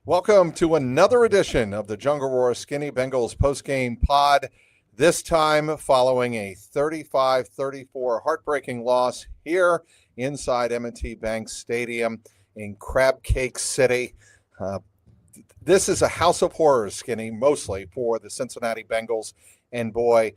Welcome to another edition of the Jungle Roar Skinny Bengals postgame pod. This time following a 35-34 heartbreaking loss here inside M&T Bank Stadium in Crab Cake City. This is a house of horrors, Skinny, mostly for the Cincinnati Bengals. And boy,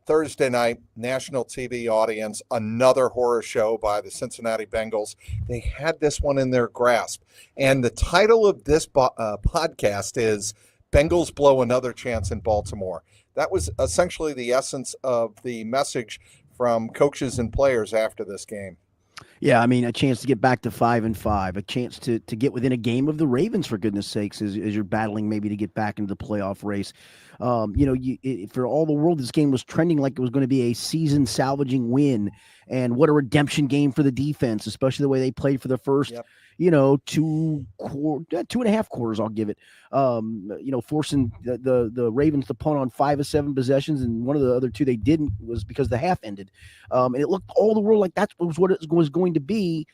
Thursday night, national TV audience, another horror show by the Cincinnati Bengals. They had this one in their grasp. And the title of this podcast is Bengals Blow Another Chance in Baltimore. That was essentially the essence of the message from coaches and players after this game. Yeah, I mean, a chance to get back to 5-5, a chance to get within a game of the Ravens, for goodness sakes, as you're battling maybe to get back into the playoff race. For all the world, this game was trending like it was going to be a season salvaging win. And what a redemption game for the defense, especially the way they played for the first, 2.5 quarters, I'll give it. Forcing the Ravens to punt on 5 of 7 possessions, and one of the other 2 they didn't was because the half ended. And it looked all the world like that was what it was going to be,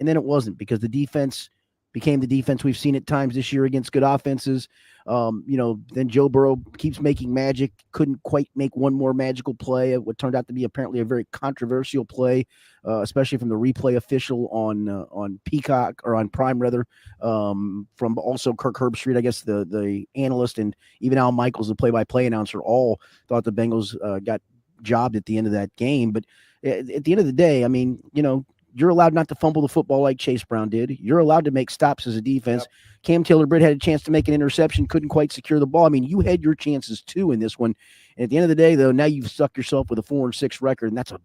and then it wasn't, because the defense became the defense we've seen at times this year against good offenses. Then Joe Burrow keeps making magic, couldn't quite make one more magical play, what turned out to be apparently a very controversial play, especially from the replay official on Peacock, or on Prime rather, from also Kirk Herbstreit, I guess the analyst, and even Al Michaels, the play-by-play announcer, all thought the Bengals got jobbed at the end of that game. But at the end of the day, I mean, you're allowed not to fumble the football like Chase Brown did. You're allowed to make stops as a defense. Yep. Cam Taylor-Britt had a chance to make an interception, couldn't quite secure the ball. I mean, you had your chances too in this one. And at the end of the day, though, now you've stuck yourself with a 4-6 record, and that's a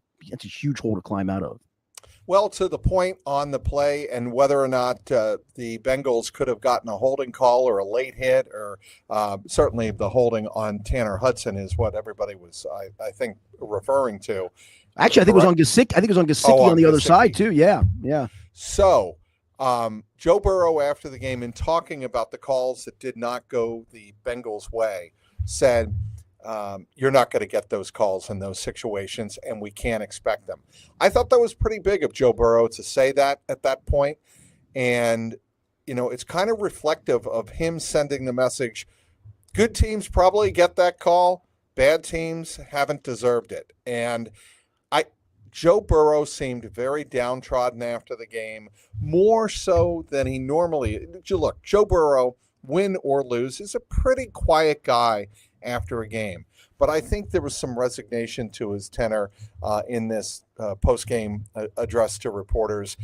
huge hole to climb out of. Well, to the point on the play and whether or not the Bengals could have gotten a holding call or a late hit, or certainly the holding on Tanner Hudson is what everybody was, I think, referring to. Actually, I think it was on Gesicki. I think it was on Gesicki on the other side too. Yeah. So, Joe Burrow, after the game, in talking about the calls that did not go the Bengals' way, said, "You're not going to get those calls in those situations, and we can't expect them." I thought that was pretty big of Joe Burrow to say that at that point, and it's kind of reflective of him sending the message: good teams probably get that call, bad teams haven't deserved it. And Joe Burrow seemed very downtrodden after the game, more so than he normally. Look, Joe Burrow, win or lose, is a pretty quiet guy after a game. But I think there was some resignation to his tenor in this post-game address to reporters.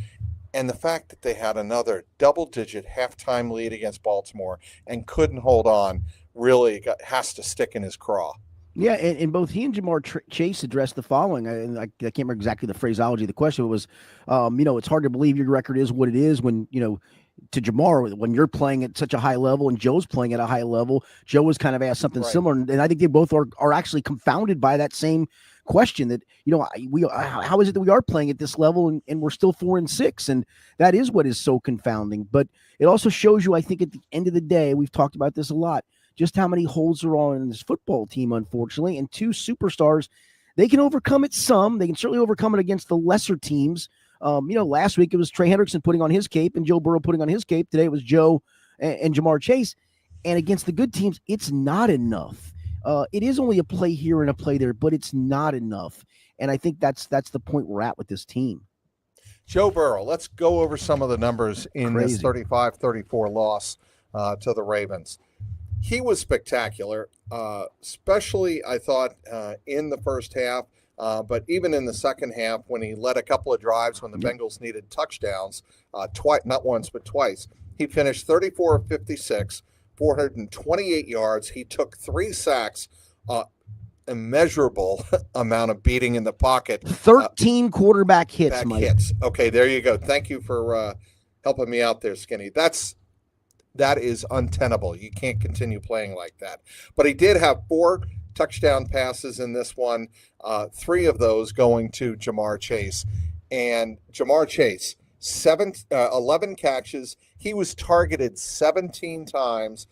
And the fact that they had another double-digit halftime lead against Baltimore and couldn't hold on really has to stick in his craw. Yeah, and both he and Jamar Chase addressed the following, and I can't remember exactly the phraseology of the question. It was, it's hard to believe your record is what it is when, to Jamar, when you're playing at such a high level and Joe's playing at a high level. Joe was kind of asked something similar, and I think they both are actually confounded by that same question, that, how is it that we are playing at this level and we're still 4-6? And that is what is so confounding. But it also shows you, I think, at the end of the day, we've talked about this a lot, just how many holes there are in this football team, unfortunately. And 2 superstars, they can overcome it some. They can certainly overcome it against the lesser teams. Last week it was Trey Hendrickson putting on his cape and Joe Burrow putting on his cape. Today it was Joe and Jamar Chase. And against the good teams, it's not enough. It is only a play here and a play there, but it's not enough. And I think that's the point we're at with this team. Joe Burrow, let's go over some of the numbers in this 35-34 loss to the Ravens. He was spectacular, especially, I thought, in the first half, but even in the second half when he led a couple of drives when the Bengals needed touchdowns, not once but twice. He finished 34 of 56, 428 yards. He took 3 sacks, immeasurable amount of beating in the pocket. 13 quarterback hits, Mike. Okay, there you go. Thank you for helping me out there, Skinny. That is untenable. You can't continue playing like that. But he did have 4 touchdown passes in this one, 3 of those going to Jamar Chase. And Jamar Chase, 11 catches. He was targeted 17 times,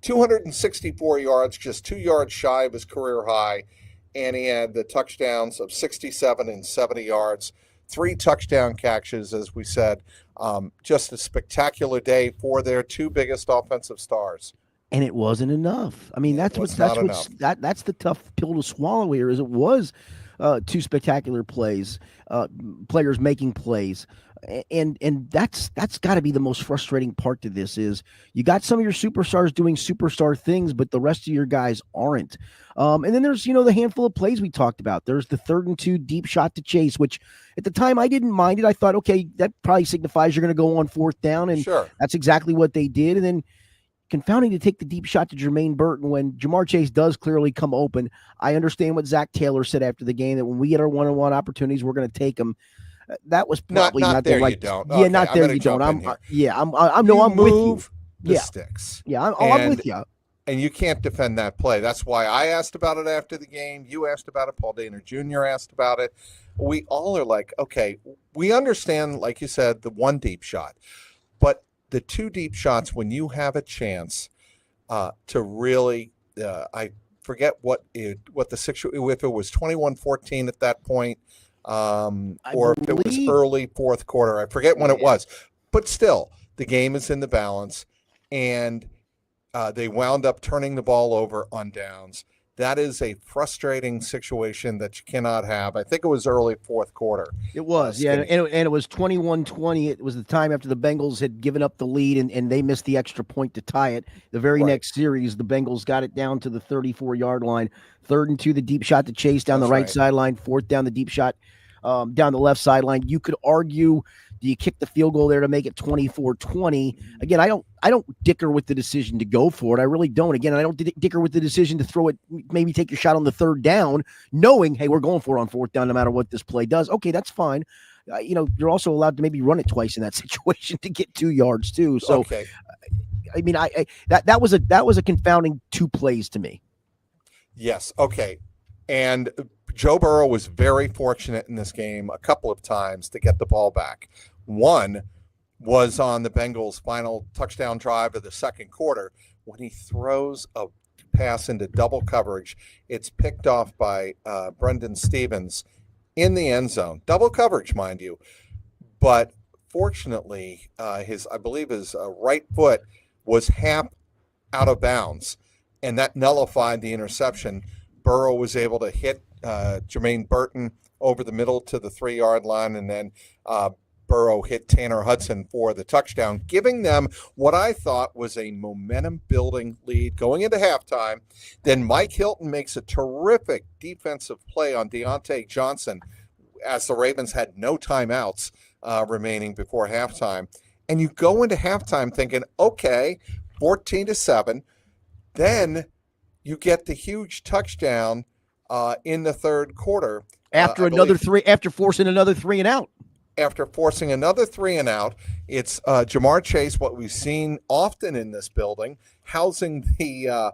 264 yards, just 2 yards shy of his career high. And he had the touchdowns of 67 and 70 yards. 3 touchdown catches, as we said. Just a spectacular day for their 2 biggest offensive stars. And it wasn't enough. I mean, that's the tough pill to swallow here. Is it was 2 spectacular plays, players making plays, and that's got to be the most frustrating part to this. Is you got some of your superstars doing superstar things, but the rest of your guys aren't. And then there's the handful of plays we talked about. There's the 3rd and 2 deep shot to Chase, which at the time I didn't mind it. I thought, okay, that probably signifies you're going to go on 4th down, and sure, that's exactly what they did. And then confounding to take the deep shot to Jermaine Burton when Jamar Chase does clearly come open. I understand what Zach Taylor said after the game, that when we get our one-on-one opportunities, we're going to take them. That was probably not there. The right. You don't. Yeah, okay, not there. You don't. I'm with you. The sticks. Yeah, I'm with you. And you can't defend that play. That's why I asked about it after the game. You asked about it. Paul Dehner Jr. asked about it. We all are like, okay, we understand, like you said, the 1 deep shot, but the 2 deep shots, when you have a chance to really, I forget what the situation, if it was 21-14 at that point, or if it was early 4th quarter, I forget when it was, but still, the game is in the balance, and they wound up turning the ball over on downs. That is a frustrating situation that you cannot have. I think it was early 4th quarter. It was, and it was 21-20. It was the time after the Bengals had given up the lead, and they missed the extra point to tie it. The very next series, the Bengals got it down to the 34-yard line. 3rd and 2, the deep shot to Chase down the right sideline. 4th down, the deep shot down the left sideline. You could argue, do you kick the field goal there to make it 24-20? Again, I don't dicker with the decision to go for it. I really don't. Again, I don't dicker with the decision to throw it, maybe take your shot on the 3rd down, knowing, hey, we're going for it on 4th down no matter what this play does. Okay, that's fine. You're also allowed to maybe run it twice in that situation to get 2 yards too. So, okay. I mean, that was a confounding 2 plays to me. Yes. Okay. And Joe Burrow was very fortunate in this game a couple of times to get the ball back. One was on the Bengals' final touchdown drive of the 2nd quarter when he throws a pass into double coverage. It's picked off by Brendan Stevens in the end zone. Double coverage, mind you. But fortunately, his right foot was half out of bounds, and that nullified the interception. Burrow was able to hit Jermaine Burton over the middle to the 3-yard line, and then Burrow hit Tanner Hudson for the touchdown, giving them what I thought was a momentum-building lead going into halftime. Then Mike Hilton makes a terrific defensive play on Deontay Johnson as the Ravens had no timeouts remaining before halftime. And you go into halftime thinking, okay, 14-7. Then you get the huge touchdown in the 3rd quarter. After forcing another 3 and out. After forcing another 3 and out, it's Jamar Chase, what we've seen often in this building, housing the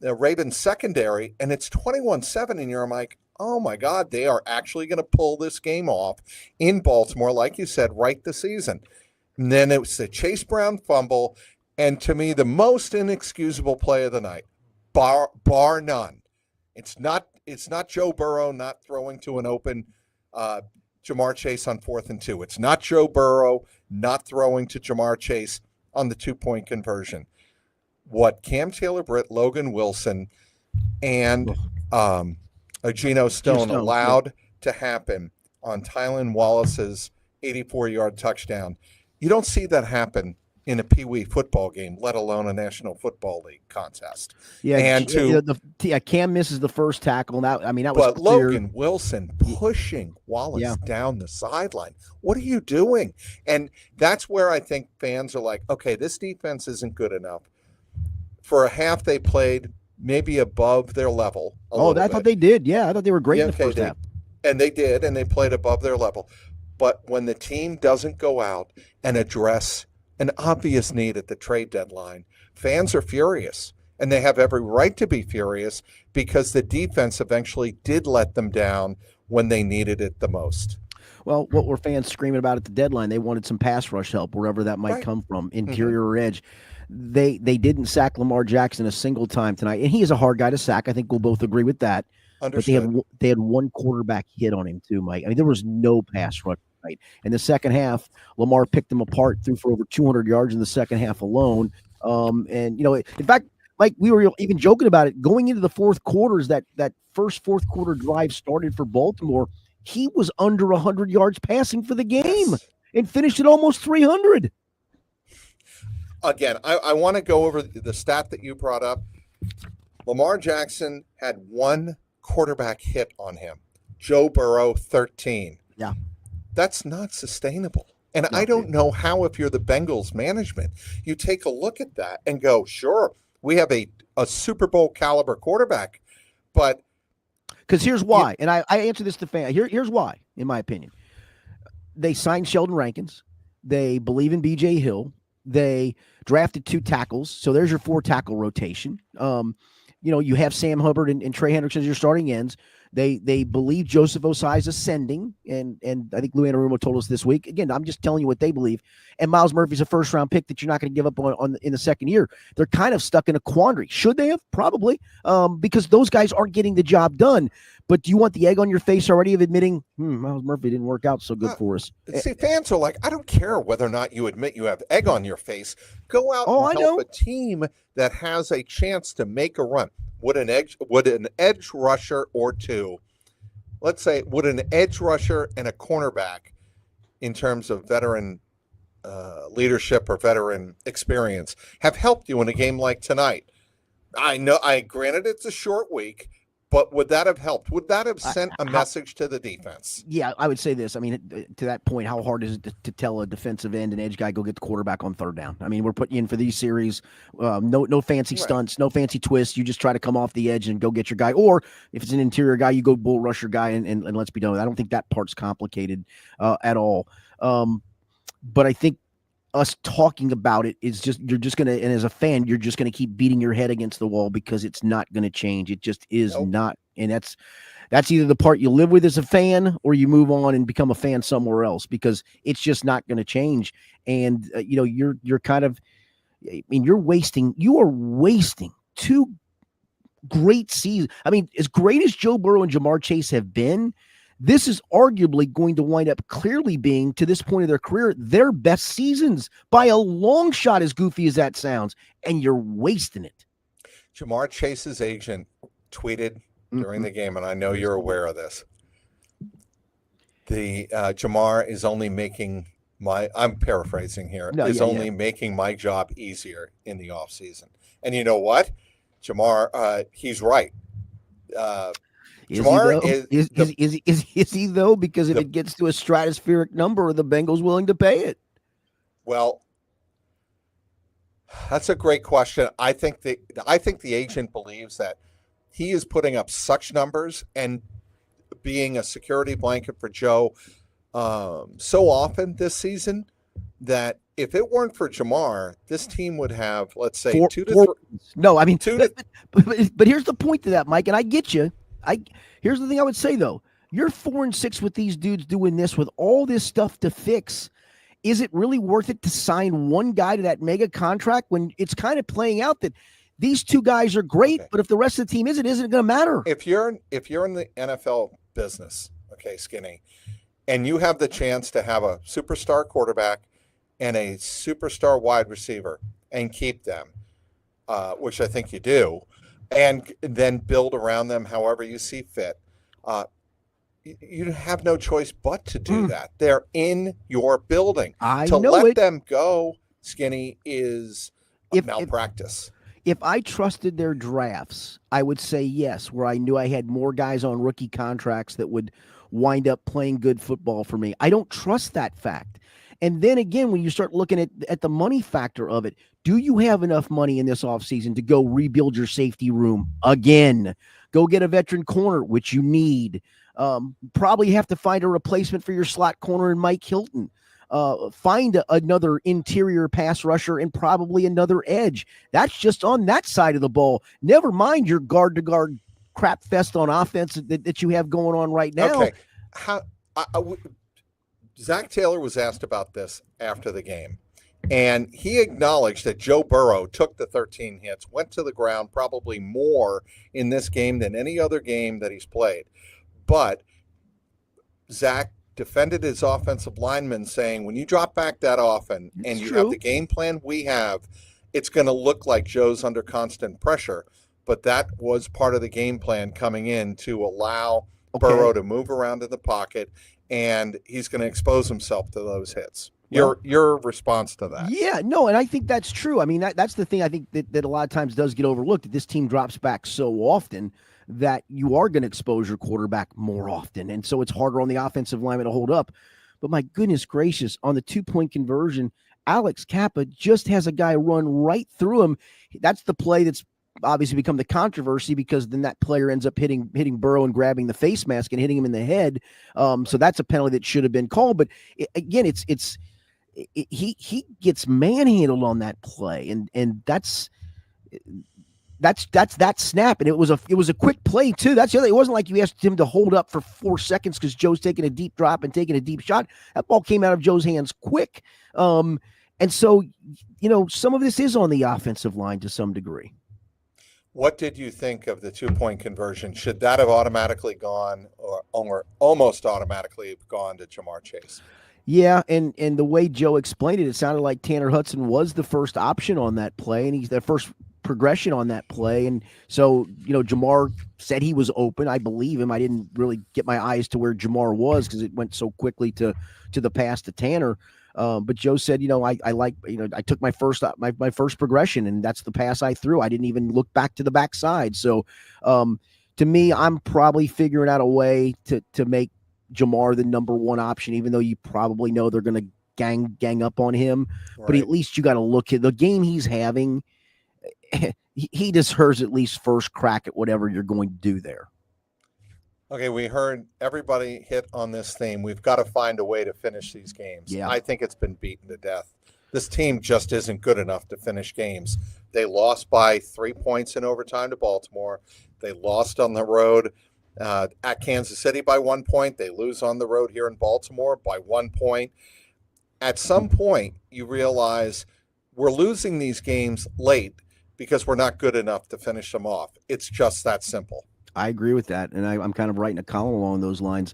Ravens secondary, and it's 21-7, and you're like, oh my God, they are actually going to pull this game off in Baltimore, like you said, right this season. And then it was the Chase Brown fumble, and to me, the most inexcusable play of the night, bar none. It's not Joe Burrow not throwing to an open Jamar Chase on 4th and 2. It's not Joe Burrow not throwing to Jamar Chase on the 2-point conversion. What Cam Taylor-Britt, Logan Wilson, and Geno Stone allowed to happen on Tylan Wallace's 84-yard touchdown, you don't see that happen in a Pee Wee football game, let alone a National Football League contest. Yeah, and Cam misses the first tackle. That was. But Logan Wilson pushing Wallace down the sideline. What are you doing? And that's where I think fans are like, okay, this defense isn't good enough. For a half, they played maybe above their level. I thought they did. Yeah, I thought they were great in the first half. And they did, and they played above their level. But when the team doesn't go out and address an obvious need at the trade deadline, fans are furious, and they have every right to be furious because the defense eventually did let them down when they needed it the most. Well, what were fans screaming about at the deadline? They wanted some pass rush help, wherever that might come from, interior or edge. They didn't sack Lamar Jackson a single time tonight, and he is a hard guy to sack. I think we'll both agree with that. Understood. But they had one quarterback hit on him too, Mike. I mean, there was no pass rush Right. In the second half, Lamar picked them apart, threw for over 200 yards in the second half alone. And in fact, Mike, we were even joking about it going into the fourth quarters. That first fourth quarter drive started for Baltimore. He was under 100 yards passing for the game Yes. and finished at almost 300. Again, I want to go over the stat that you brought up. Lamar Jackson had one quarterback hit on him. Joe Burrow, 13. Yeah. That's not sustainable. And I don't know how, if you're the Bengals management, you take a look at that and go, sure, we have a Super Bowl caliber quarterback, but because here's why, and I answer this to fan. Here's why, in my opinion. They signed Sheldon Rankins. They believe in B.J. Hill. They drafted 2 tackles, so there's your 4-tackle rotation. You have Sam Hubbard and Trey Hendrickson as your starting ends. They believe Joseph Osai is ascending, and I think Lou Anarumo told us this week. Again, I'm just telling you what they believe. And Miles Murphy's a first-round pick that you're not going to give up on in the second year. They're kind of stuck in a quandary. Should they have? Probably, because those guys aren't getting the job done. But do you want the egg on your face already of admitting Miles Murphy didn't work out so good for us? See, fans are like, I don't care whether or not you admit you have egg on your face. Go out and help a team that has a chance to make a run. Would an edge rusher or two, let's say, would an edge rusher and a cornerback, in terms of veteran leadership or veteran experience, have helped you in a game like tonight? Granted it's a short week, but would that have helped? Would that have sent a message to the defense? Yeah, I would say this. I mean, to that point, how hard is it to tell a defensive end and edge guy go get the quarterback on third down? I mean, we're putting you in for these series. No fancy stunts, no fancy twists. You just try to come off the edge and go get your guy. Or if it's an interior guy, you go bull rush your guy and let's be done with it. I don't think that part's complicated at all. But I think us talking about it is you're just going to, and as a fan, you're just going to keep beating your head against the wall because it's not going to change. It just is not. And that's either the part you live with as a fan or you move on and become a fan somewhere else because it's just not going to change. And, you're kind of, you are wasting 2 great seasons. I mean, as great as Joe Burrow and Jamar Chase have been, this is arguably going to wind up clearly being, to this point of their career, their best seasons by a long shot, as goofy as that sounds, and you're wasting it. Jamar Chase's agent tweeted during the game, and I know you're aware of this. The Jamar is only making I'm paraphrasing here, making my job easier in the offseason. And you know what? Jamar, he's right. Jamar is he though? Because if it gets to a stratospheric number, are the Bengals willing to pay it? Well, that's a great question. I think the agent believes that he is putting up such numbers and being a security blanket for Joe so often this season that if it weren't for Jamar, this team would have, let's say, 2 to 3. No, I mean, but here's the point to that, Mike, and I get you. Here's the thing I would say, though. You're 4-6 with these dudes doing this with all this stuff to fix. Is it really worth it to sign one guy to that mega contract when it's kind of playing out that these 2 guys are great, but if the rest of the team isn't it going to matter? If you're in the NFL business, okay, Skinny, and you have the chance to have a superstar quarterback and a superstar wide receiver and keep them, which I think you do, and then build around them however you see fit, you have no choice but to do that. They're in your building. Let them go, Skinny, is malpractice. If I trusted their drafts, I would say yes, where I knew I had more guys on rookie contracts that would wind up playing good football for me. I don't trust that fact. And then again, when you start looking at the money factor of it, do you have enough money in this offseason to go rebuild your safety room again? Go get a veteran corner, which you need. Probably have to find a replacement for your slot corner in Mike Hilton. Find another interior pass rusher and probably another edge. That's just on that side of the ball. Never mind your guard-to-guard crap fest on offense that you have going on right now. Okay. Zach Taylor was asked about this after the game, and he acknowledged that Joe Burrow took the 13 hits, went to the ground probably more in this game than any other game that he's played. But Zach defended his offensive linemen, saying, when you drop back that often and you have the game plan we have, it's going to look like Joe's under constant pressure. But that was part of the game plan coming in to allow Burrow to move around in the pocket, and he's going to expose himself to those hits. Your response to that? Yeah, no, and I think that's true. I mean, that's the thing I think that a lot of times does get overlooked, that this team drops back so often that you are going to expose your quarterback more often. And so it's harder on the offensive lineman to hold up. But my goodness gracious, on the 2-point conversion, Alex Kappa just has a guy run right through him. That's the play that's obviously become the controversy, because then that player ends up hitting Burrow and grabbing the face mask and hitting him in the head. So that's a penalty that should have been called. But again, he gets manhandled on that play, and that's that snap, and it was a quick play too. That's the other. It wasn't like you asked him to hold up for 4 seconds because Joe's taking a deep drop and taking a deep shot. That ball came out of Joe's hands quick, and so some of this is on the offensive line to some degree. What did you think of the 2-point conversion? Should that have automatically gone, or almost automatically gone, to Ja'Marr Chase? Yeah, and the way Joe explained it, it sounded like Tanner Hudson was the first option on that play, and he's the first progression on that play. And so, Ja'Marr said he was open. I believe him. I didn't really get my eyes to where Ja'Marr was because it went so quickly to the pass to Tanner. But Joe said, I took my first progression, and that's the pass I threw. I didn't even look back to the backside. So to me, I'm probably figuring out a way to make Ja'Marr the number one option, even though you probably know they're going to gang up on him. Right. But at least you got to look at the game he's having. He deserves at least first crack at whatever you're going to do there. Okay, we heard everybody hit on this theme. We've got to find a way to finish these games. Yeah. I think it's been beaten to death. This team just isn't good enough to finish games. They lost by 3 points in overtime to Baltimore. They lost on the road at Kansas City by 1 point. They lose on the road here in Baltimore by 1 point. At some point, you realize we're losing these games late because we're not good enough to finish them off. It's just that simple. I agree with that, and I'm kind of writing a column along those lines.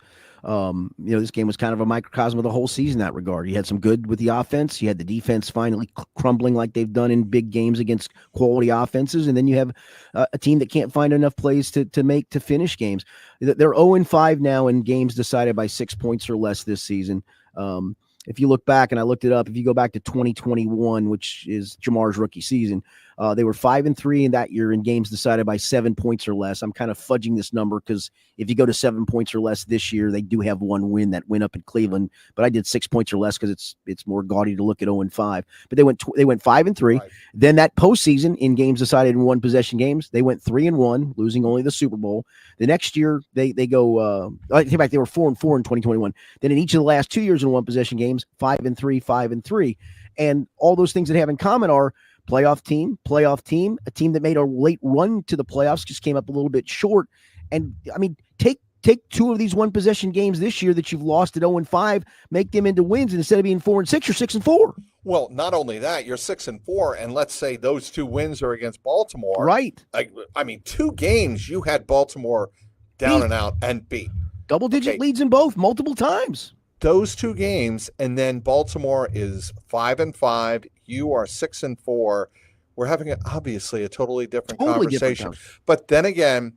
This game was kind of a microcosm of the whole season in that regard. You had some good with the offense. You had the defense finally crumbling like they've done in big games against quality offenses, and then you have a team that can't find enough plays to finish games. They're 0-5 now in games decided by 6 points or less this season. If you look back, and I looked it up, if you go back to 2021, which is Ja'Marr's rookie season, they were 5-3 in that year in games decided by 7 points or less. I'm kind of fudging this number because if you go to 7 points or less this year, they do have one win, that win up in Cleveland. But I did 6 points or less because it's more gaudy to look at 0-5. But they went 5-3. Right. Then that postseason in games decided in one possession games, they went 3-1, losing only the Super Bowl. The next year they go. I think back, they were 4-4 in 2021. Then in each of the last 2 years in one possession games, 5-3, 5-3, and all those things that have in common are playoff team, a team that made a late run to the playoffs, just came up a little bit short. And I mean, take 2 of these one possession games this year that you've lost at 0-5, make them into wins, and instead of being 4-6, you're 6-4. Well, not only that, you're 6-4, and let's say those 2 wins are against Baltimore. Right. I mean, 2 games you had Baltimore down and out and beat. Double-digit leads in both, multiple times. Those 2 games, and then Baltimore is 5-5. You are 6-4. We're having obviously a totally different conversation. But then again,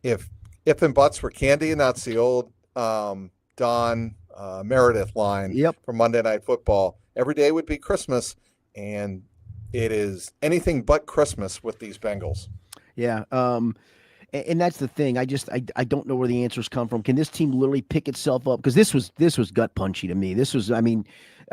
if and buts were candy and nuts, the old Don Meredith line from Monday Night Football, every day would be Christmas, and it is anything but Christmas with these Bengals. Yeah. And that's the thing. I don't know where the answers come from. Can this team literally pick itself up? Because this was gut punchy to me. This was, I mean,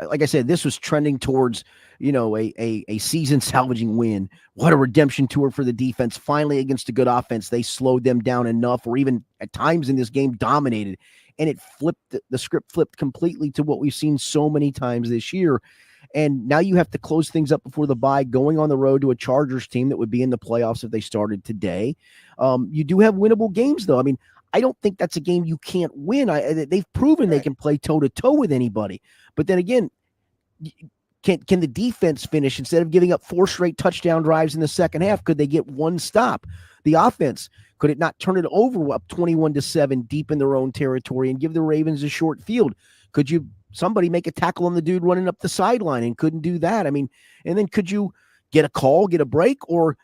like I said, this was trending towards, a season salvaging win. What a redemption tour for the defense. Finally, against a good offense, they slowed them down enough, or even at times in this game dominated. And it flipped, the script flipped completely to what we've seen so many times this year. And now you have to close things up before the bye, going on the road to a Chargers team that would be in the playoffs if they started today. You do have winnable games, though. I mean, I don't think that's a game you can't win. They've proven they can play toe-to-toe with anybody. But then again, can the defense finish? Instead of giving up 4 straight touchdown drives in the second half, could they get one stop? the offense? Could it not turn it over up 21-7 deep in their own territory and give the Ravens a short field? Could somebody make a tackle on the dude running up the sideline and couldn't do that? I mean, and then could you get a call, get a break, or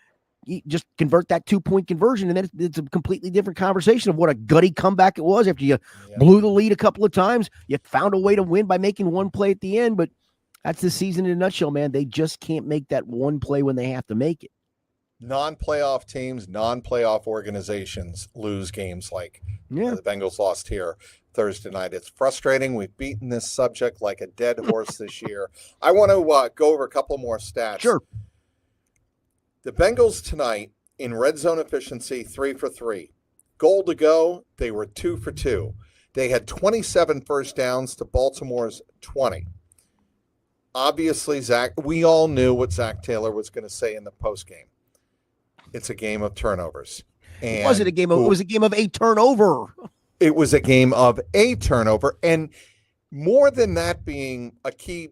just convert that 2-point conversion, and then it's a completely different conversation of what a gutty comeback it was after you blew the lead a couple of times. You found a way to win by making one play at the end, but that's the season in a nutshell, man. They just can't make that one play when they have to make it. Non-playoff teams, non-playoff organizations lose games like the Bengals lost here Thursday night. It's frustrating. We've beaten this subject like a dead horse this year. I want to go over a couple more stats. Sure. The Bengals tonight in red zone efficiency, 3 for 3. Goal to go, they were 2 for 2. They had 27 first downs to Baltimore's 20. Obviously, we all knew what Zach Taylor was going to say in the postgame. It's a game of turnovers. And was it a game of? It was a game of a turnover. It was a game of a turnover, and more than that being a key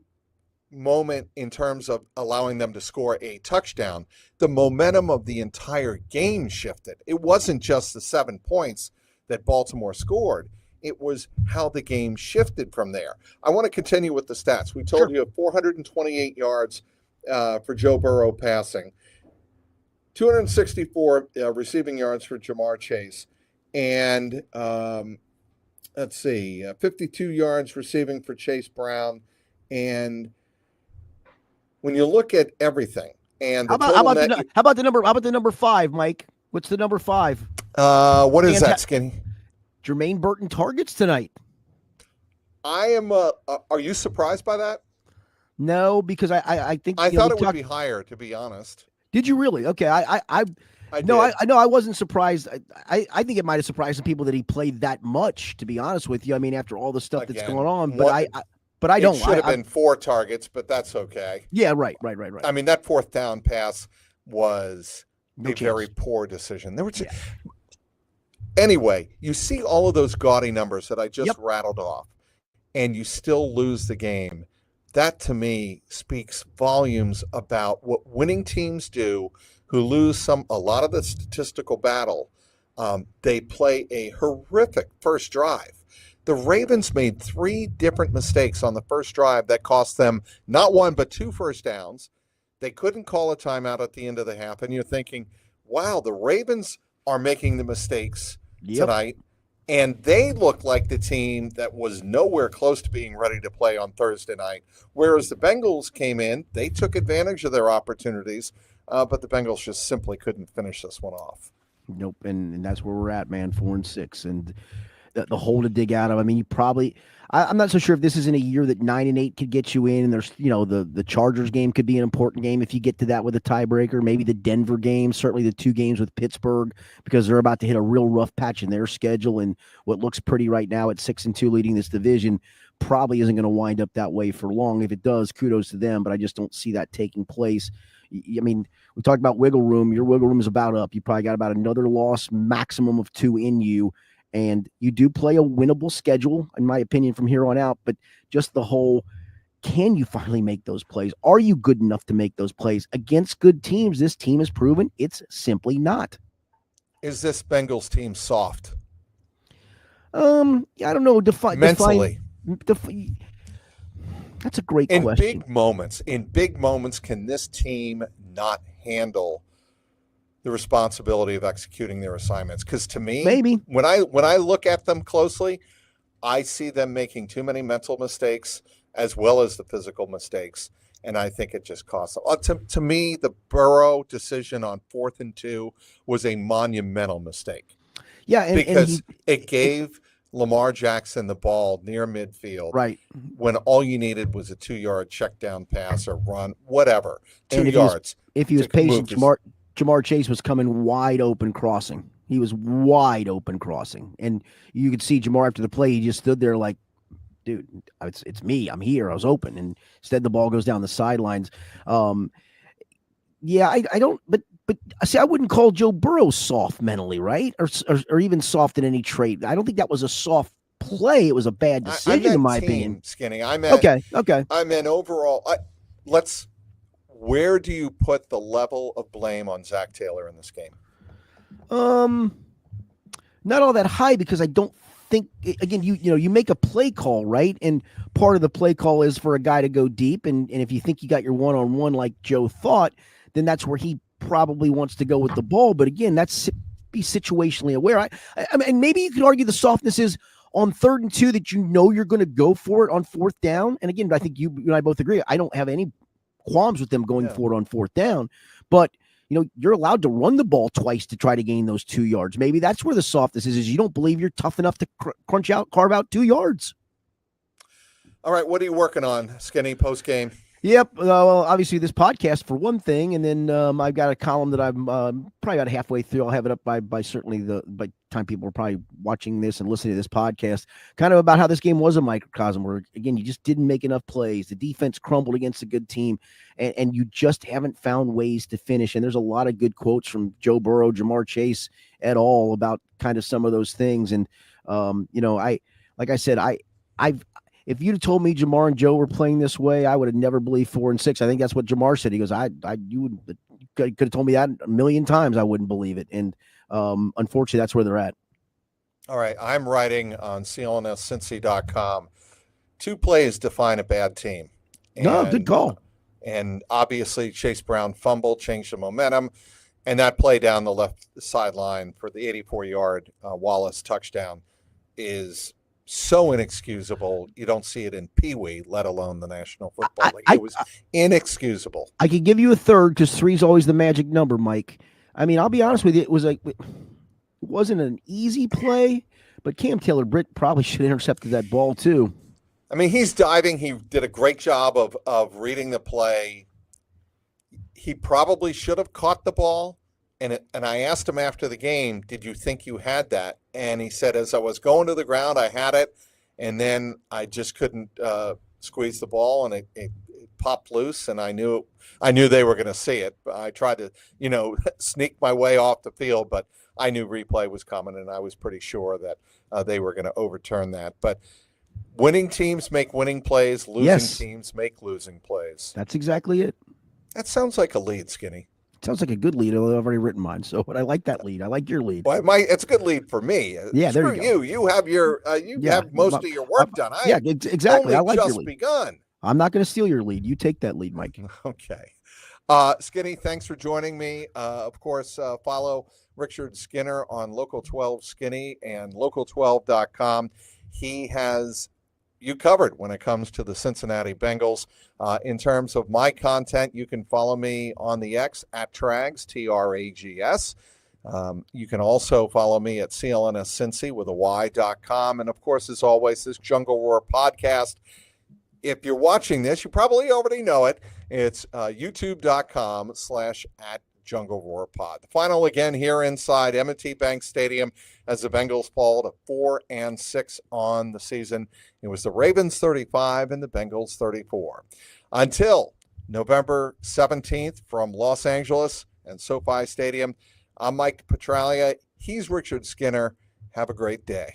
moment in terms of allowing them to score a touchdown, the momentum of the entire game shifted. It wasn't just the 7 points that Baltimore scored. It was how the game shifted from there. I want to continue with the stats. We told you 428 yards for Joe Burrow passing, 264 receiving yards for Jamar Chase, and 52 yards receiving for Chase Brown. And when you look at everything, and how about the number 5, Mike? What's the number 5? What is that, Skinny? Jermaine Burton targets tonight. I am. Are you surprised by that? No, because I think I thought it would be higher. To be honest, did you really? Okay, I know I wasn't surprised. I think it might have surprised some people that he played that much. To be honest with you, I mean, after all the stuff that's going on, but I don't. It should have been 4 targets, but that's okay. Yeah, right. I mean, that 4th down pass was very poor decision. There were Anyway, you see all of those gaudy numbers that I just rattled off, and you still lose the game. That, to me, speaks volumes about what winning teams do who lose a lot of the statistical battle. They play a horrific first drive. The Ravens made 3 different mistakes on the first drive that cost them not 1 but 2 first downs. They couldn't call a timeout at the end of the half, and you're thinking, wow, the Ravens are making the mistakes tonight, and they look like the team that was nowhere close to being ready to play on Thursday night, whereas the Bengals came in, they took advantage of their opportunities, but the Bengals just simply couldn't finish this one off. Nope, and that's where we're at, man, 4-6, and the hole to dig out of. I mean, you probably I'm not so sure if this is in a year that 9-8 could get you in, and there's the Chargers game could be an important game if you get to that with a tiebreaker. Maybe the Denver game, certainly the 2 games with Pittsburgh, because they're about to hit a real rough patch in their schedule, and what looks pretty right now at 6-2 leading this division probably isn't going to wind up that way for long. If it does, kudos to them, but I just don't see that taking place. I mean, we talked about wiggle room. Your wiggle room is about up. You probably got about another loss, maximum of 2 in you. And you do play a winnable schedule, in my opinion, from here on out. But just the whole, can you finally make those plays? Are you good enough to make those plays against good teams? This team has proven it's simply not. Is this Bengals team soft? I don't know. Mentally. That's a great question. In big moments, can this team not handle the responsibility of executing their assignments? Because to me, maybe when I look at them closely, I see them making too many mental mistakes as well as the physical mistakes, and I think it just costs them. To me, the Burrow decision on 4th and 2 was a monumental mistake. Yeah, because it gave Lamar Jackson the ball near midfield, right, when all you needed was a 2-yard check down pass or run, whatever, 2 yards. If he was patient, Jamar Chase was coming wide open crossing. He was wide open crossing. And you could see Jamar after the play, he just stood there like, dude, it's me. I'm here. I was open. And instead the ball goes down the sidelines. I don't, but see, I wouldn't call Joe Burrow soft mentally, right? Or even soft in any trait. I don't think that was a soft play. It was a bad decision in my opinion. Skinny. I meant okay. I meant overall. Where do you put the level of blame on Zach Taylor in this game? Not all that high because I don't think again you make a play call, right? And part of the play call is for a guy to go deep, and if you think you got your one-on-one like Joe thought, then that's where he probably wants to go with the ball. But again, that's be situationally aware. I mean, maybe you could argue the softness is on 3rd and 2 that you're going to go for it on 4th down. And again, I think you and I both agree. I don't have any qualms with them going for it on 4th down, but you're allowed to run the ball twice to try to gain those 2 yards. Maybe that's where the softness is you don't believe you're tough enough to carve out 2 yards. All right. What are you working on, Skinny, post game? Yep. Well, obviously this podcast for one thing, and then I've got a column that I'm probably about halfway through. I'll have it up by certainly by time people are probably watching this and listening to this podcast, kind of about how this game was a microcosm where, again, you just didn't make enough plays. The defense crumbled against a good team, and you just haven't found ways to finish. And there's a lot of good quotes from Joe Burrow, Jamar Chase et al. About kind of some of those things. And, if you'd have told me Jamar and Joe were playing this way, I would have never believed 4 and 6. I think that's what Jamar said. He goes, you could have told me that a million times. I wouldn't believe it. And unfortunately, that's where they're at. All right. I'm writing on CLNS.Cincy.com. 2 plays define a bad team. No, good call. And obviously, Chase Brown fumble changed the momentum. And that play down the left sideline for the 84-yard Wallace touchdown is so inexcusable. You don't see it in Pee Wee, let alone the National Football League. It was inexcusable. I could give you a 3rd because 3 is always the magic number, Mike. I mean, I'll be honest with you. It wasn't an easy play, but Cam Taylor-Britt probably should have intercepted that ball too. I mean, he's diving. He did a great job of reading the play. He probably should have caught the ball. And I asked him after the game, did you think you had that? And he said, as I was going to the ground, I had it. And then I just couldn't squeeze the ball, and it popped loose. And I knew they were going to see it. I tried to, sneak my way off the field, but I knew replay was coming, and I was pretty sure that they were going to overturn that. But winning teams make winning plays. Losing teams make losing plays. That's exactly it. That sounds like a lead, Skinny. Sounds like a good lead. I've already written mine, but I like that lead. I like your lead. Well, it's a good lead for me. Yeah, there you go. You have your have most of your work done. Exactly. I like your lead. Begun. I'm not going to steal your lead. You take that lead, Mike. Okay. Skinny, thanks for joining me. Of course, follow Richard Skinner on Local 12 Skinny and local12.com. He has you covered when it comes to the Cincinnati Bengals. In terms of my content, you can follow me on the X at Trags, Trags. You can also follow me at CLNS Cincy with a Y.com. And of course, as always, this Jungle Roar podcast. If you're watching this, you probably already know it. It's youtube.com/@Jungle Roar Pod. The final again here inside M&T Bank Stadium as the Bengals fall to 4-6 on the season. It was the Ravens 35 and the Bengals 34. Until November 17th from Los Angeles and SoFi Stadium, I'm Mike Petralia. He's Richard Skinner. Have a great day.